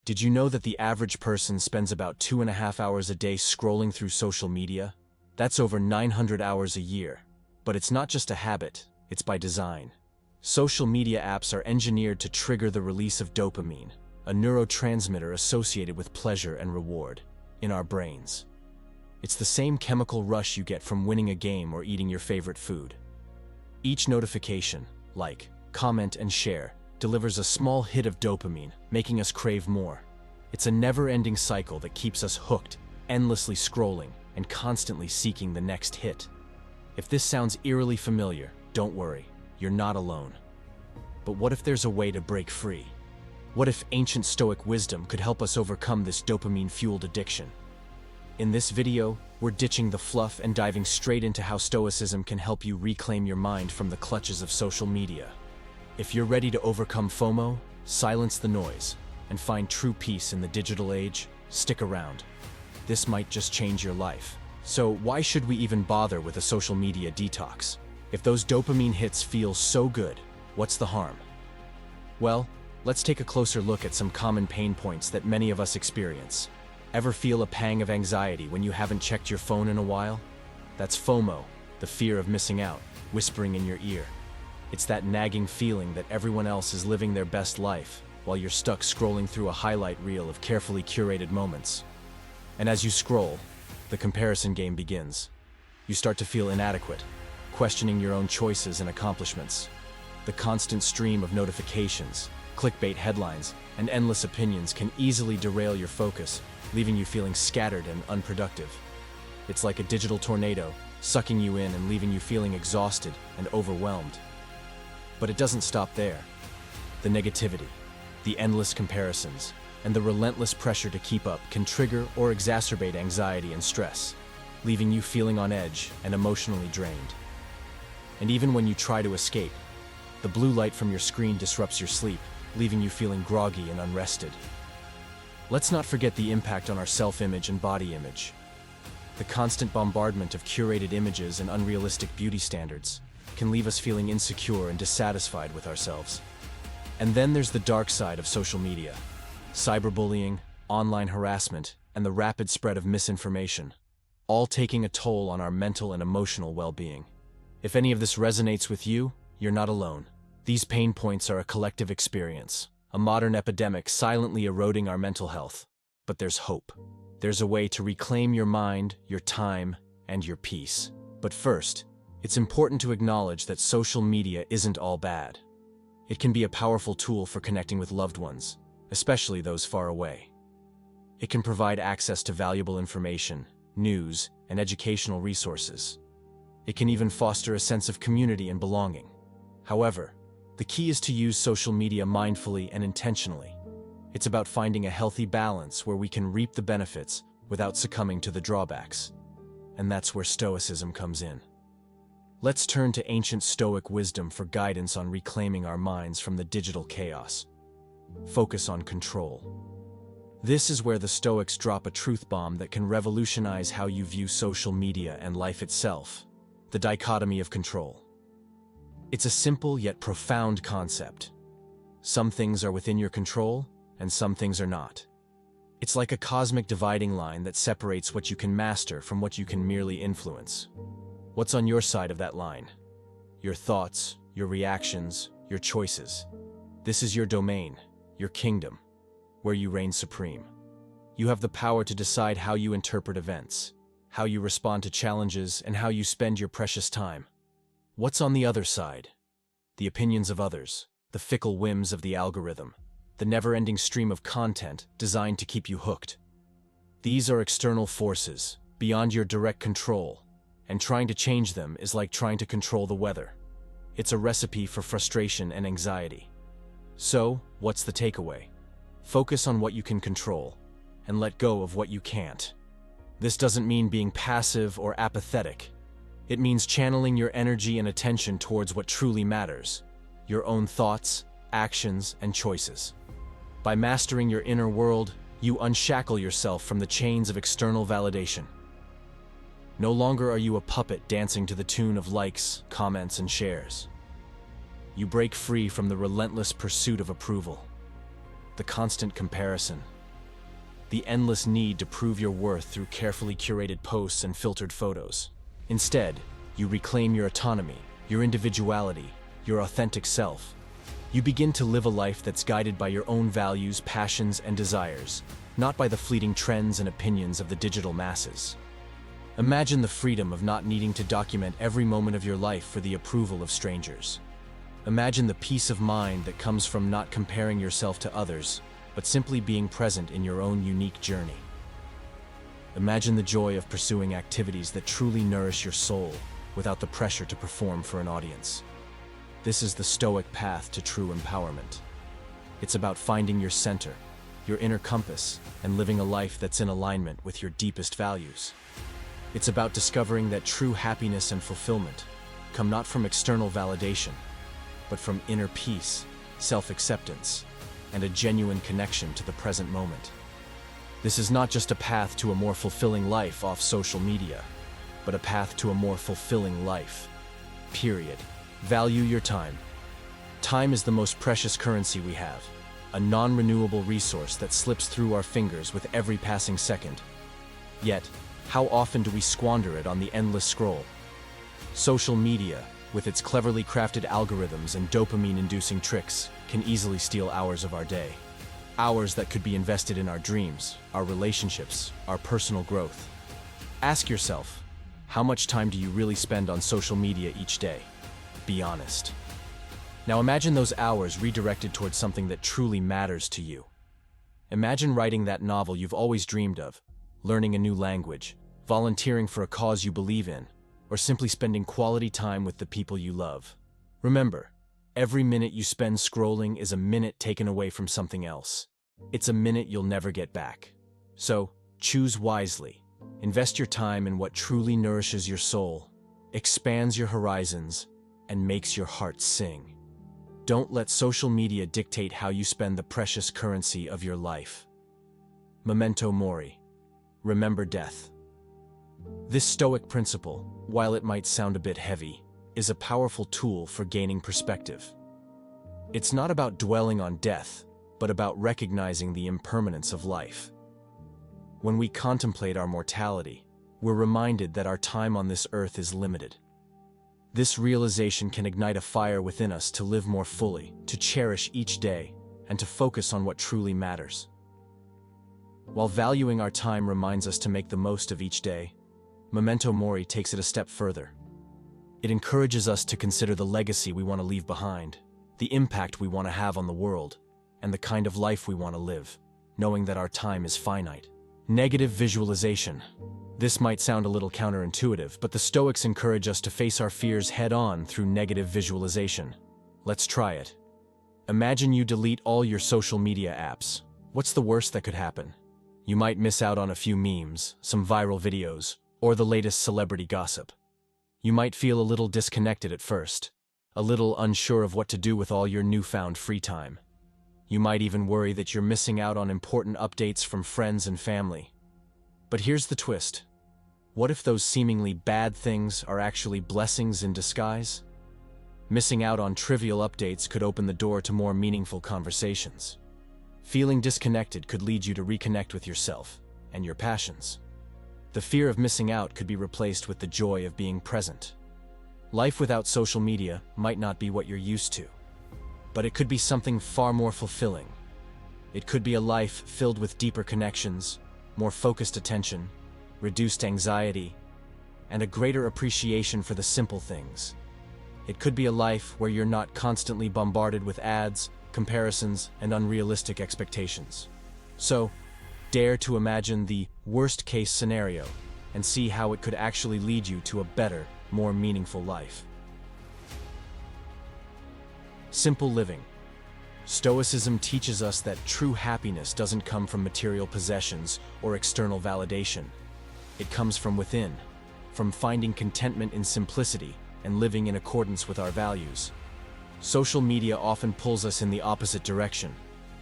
Did you know that the average person spends about 2.5 hours a day scrolling through social media? That's over 900 hours a year. But it's not just a habit, it's by design. Social media apps are engineered to trigger the release of dopamine, a neurotransmitter associated with pleasure and reward, in our brains. It's the same chemical rush you get from winning a game or eating your favorite food. Each notification, like, comment, and share, delivers a small hit of dopamine, making us crave more. It's a never-ending cycle that keeps us hooked, endlessly scrolling, and constantly seeking the next hit. If this sounds eerily familiar, don't worry, you're not alone. But what if there's a way to break free? What if ancient Stoic wisdom could help us overcome this dopamine-fueled addiction? In this video, we're ditching the fluff and diving straight into how Stoicism can help you reclaim your mind from the clutches of social media. If you're ready to overcome FOMO, silence the noise, and find true peace in the digital age, stick around. This might just change your life. So why should we even bother with a social media detox? If those dopamine hits feel so good, what's the harm? Well, let's take a closer look at some common pain points that many of us experience. Ever feel a pang of anxiety when you haven't checked your phone in a while? That's FOMO, the fear of missing out, whispering in your ear. It's that nagging feeling that everyone else is living their best life, while you're stuck scrolling through a highlight reel of carefully curated moments. And as you scroll, the comparison game begins. You start to feel inadequate, questioning your own choices and accomplishments. The constant stream of notifications, clickbait headlines, and endless opinions can easily derail your focus, leaving you feeling scattered and unproductive. It's like a digital tornado, sucking you in and leaving you feeling exhausted and overwhelmed. But it doesn't stop there. The negativity, the endless comparisons, and the relentless pressure to keep up can trigger or exacerbate anxiety and stress, leaving you feeling on edge and emotionally drained. And even when you try to escape, the blue light from your screen disrupts your sleep, leaving you feeling groggy and unrested. Let's not forget the impact on our self-image and body image. The constant bombardment of curated images and unrealistic beauty standards can leave us feeling insecure and dissatisfied with ourselves. And then there's the dark side of social media. Cyberbullying, online harassment, and the rapid spread of misinformation, all taking a toll on our mental and emotional well-being. If any of this resonates with you, you're not alone. These pain points are a collective experience, a modern epidemic silently eroding our mental health. But there's hope. There's a way to reclaim your mind, your time, and your peace. But first, it's important to acknowledge that social media isn't all bad. It can be a powerful tool for connecting with loved ones, especially those far away. It can provide access to valuable information, news, and educational resources. It can even foster a sense of community and belonging. However, the key is to use social media mindfully and intentionally. It's about finding a healthy balance where we can reap the benefits without succumbing to the drawbacks. And that's where Stoicism comes in. Let's turn to ancient Stoic wisdom for guidance on reclaiming our minds from the digital chaos. Focus on control. This is where the Stoics drop a truth bomb that can revolutionize how you view social media and life itself. The dichotomy of control. It's a simple yet profound concept. Some things are within your control, and some things are not. It's like a cosmic dividing line that separates what you can master from what you can merely influence. What's on your side of that line? Your thoughts, your reactions, your choices. This is your domain, your kingdom, where you reign supreme. You have the power to decide how you interpret events, how you respond to challenges, and how you spend your precious time. What's on the other side? The opinions of others, the fickle whims of the algorithm, the never-ending stream of content designed to keep you hooked. These are external forces, beyond your direct control, and trying to change them is like trying to control the weather. It's a recipe for frustration and anxiety. So, what's the takeaway? Focus on what you can control, and let go of what you can't. This doesn't mean being passive or apathetic. It means channeling your energy and attention towards what truly matters, your own thoughts, actions, and choices. By mastering your inner world, you unshackle yourself from the chains of external validation. No longer are you a puppet dancing to the tune of likes, comments, and shares. You break free from the relentless pursuit of approval. The constant comparison, the endless need to prove your worth through carefully curated posts and filtered photos. Instead, you reclaim your autonomy, your individuality, your authentic self. You begin to live a life that's guided by your own values, passions, and desires, not by the fleeting trends and opinions of the digital masses. Imagine the freedom of not needing to document every moment of your life for the approval of strangers. Imagine the peace of mind that comes from not comparing yourself to others, but simply being present in your own unique journey. Imagine the joy of pursuing activities that truly nourish your soul without the pressure to perform for an audience. This is the Stoic path to true empowerment. It's about finding your center, your inner compass, and living a life that's in alignment with your deepest values. It's about discovering that true happiness and fulfillment come not from external validation, but from inner peace, self-acceptance, and a genuine connection to the present moment. This is not just a path to a more fulfilling life off social media, but a path to a more fulfilling life. Period. Value your time. Time is the most precious currency we have, a non-renewable resource that slips through our fingers with every passing second. Yet, how often do we squander it on the endless scroll? Social media, with its cleverly crafted algorithms and dopamine-inducing tricks, can easily steal hours of our day. Hours that could be invested in our dreams, our relationships, our personal growth. Ask yourself, how much time do you really spend on social media each day? Be honest. Now imagine those hours redirected towards something that truly matters to you. Imagine writing that novel you've always dreamed of, learning a new language, volunteering for a cause you believe in, or simply spending quality time with the people you love. Remember, every minute you spend scrolling is a minute taken away from something else. It's a minute you'll never get back. So, choose wisely. Invest your time in what truly nourishes your soul, expands your horizons, and makes your heart sing. Don't let social media dictate how you spend the precious currency of your life. Memento mori. Remember death. This Stoic principle, while it might sound a bit heavy, is a powerful tool for gaining perspective. It's not about dwelling on death, but about recognizing the impermanence of life. When we contemplate our mortality, we're reminded that our time on this earth is limited. This realization can ignite a fire within us to live more fully, to cherish each day, and to focus on what truly matters. While valuing our time reminds us to make the most of each day, Memento Mori takes it a step further. It encourages us to consider the legacy we want to leave behind, the impact we want to have on the world, and the kind of life we want to live, knowing that our time is finite. Negative visualization. This might sound a little counterintuitive, but the Stoics encourage us to face our fears head-on through negative visualization. Let's try it. Imagine you delete all your social media apps. What's the worst that could happen? You might miss out on a few memes, some viral videos, or the latest celebrity gossip. You might feel a little disconnected at first, a little unsure of what to do with all your newfound free time. You might even worry that you're missing out on important updates from friends and family. But here's the twist. What if those seemingly bad things are actually blessings in disguise? Missing out on trivial updates could open the door to more meaningful conversations. Feeling disconnected could lead you to reconnect with yourself and your passions. The fear of missing out could be replaced with the joy of being present. Life without social media might not be what you're used to, but it could be something far more fulfilling. It could be a life filled with deeper connections, more focused attention, reduced anxiety, and a greater appreciation for the simple things. It could be a life where you're not constantly bombarded with ads, comparisons, and unrealistic expectations. So, dare to imagine the worst-case scenario and see how it could actually lead you to a better, more meaningful life. Simple living. Stoicism teaches us that true happiness doesn't come from material possessions or external validation. It comes from within, from finding contentment in simplicity and living in accordance with our values. Social media often pulls us in the opposite direction,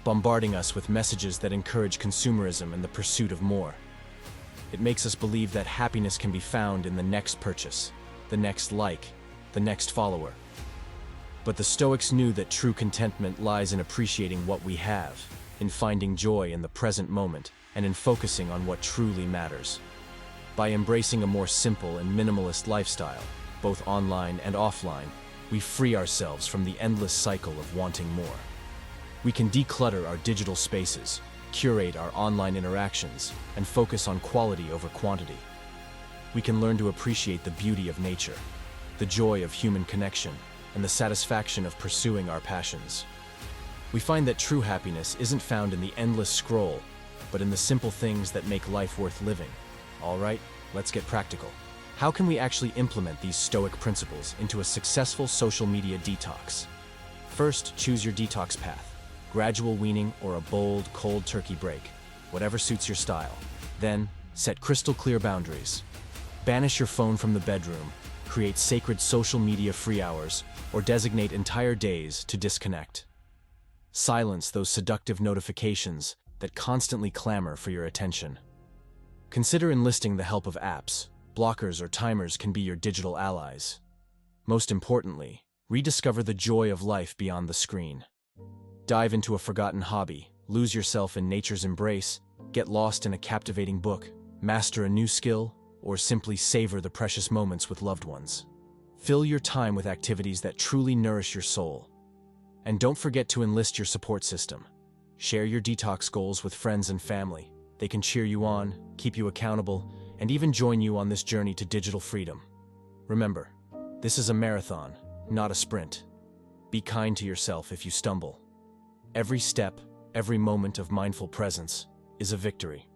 bombarding us with messages that encourage consumerism and the pursuit of more. It makes us believe that happiness can be found in the next purchase, the next like, the next follower. But the Stoics knew that true contentment lies in appreciating what we have, in finding joy in the present moment and in focusing on what truly matters. By embracing a more simple and minimalist lifestyle, both online and offline, we free ourselves from the endless cycle of wanting more. We can declutter our digital spaces, curate our online interactions, and focus on quality over quantity. We can learn to appreciate the beauty of nature, the joy of human connection, and the satisfaction of pursuing our passions. We find that true happiness isn't found in the endless scroll, but in the simple things that make life worth living. All right, let's get practical. How can we actually implement these Stoic principles into a successful social media detox? First, choose your detox path. Gradual weaning or a bold, cold turkey break, whatever suits your style. Then, set crystal clear boundaries. Banish your phone from the bedroom, create sacred social media free hours, or designate entire days to disconnect. Silence those seductive notifications that constantly clamor for your attention. Consider enlisting the help of apps. Blockers or timers can be your digital allies. Most importantly, rediscover the joy of life beyond the screen. Dive into a forgotten hobby, lose yourself in nature's embrace, get lost in a captivating book, master a new skill, or simply savor the precious moments with loved ones. Fill your time with activities that truly nourish your soul. And don't forget to enlist your support system. Share your detox goals with friends and family. They can cheer you on, keep you accountable, and even join you on this journey to digital freedom. Remember, this is a marathon, not a sprint. Be kind to yourself if you stumble. Every step, every moment of mindful presence is a victory.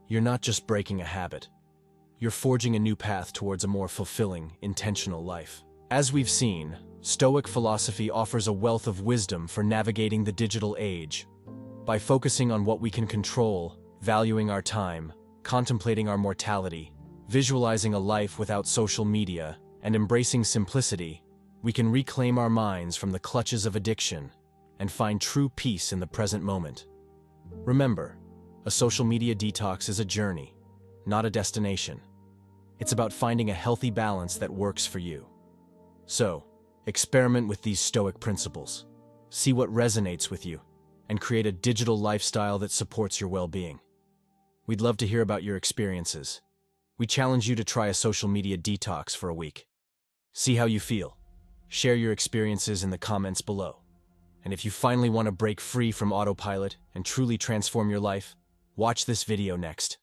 You're not just breaking a habit. You're forging a new path towards a more fulfilling, intentional life. As we've seen, Stoic philosophy offers a wealth of wisdom for navigating the digital age. By focusing on what we can control, valuing our time, contemplating our mortality, visualizing a life without social media, and embracing simplicity, we can reclaim our minds from the clutches of addiction and find true peace in the present moment. Remember, a social media detox is a journey, not a destination. It's about finding a healthy balance that works for you. So, experiment with these Stoic principles. See what resonates with you, and create a digital lifestyle that supports your well-being. We'd love to hear about your experiences. We challenge you to try a social media detox for a week. See how you feel. Share your experiences in the comments below. And if you finally want to break free from autopilot and truly transform your life, watch this video next.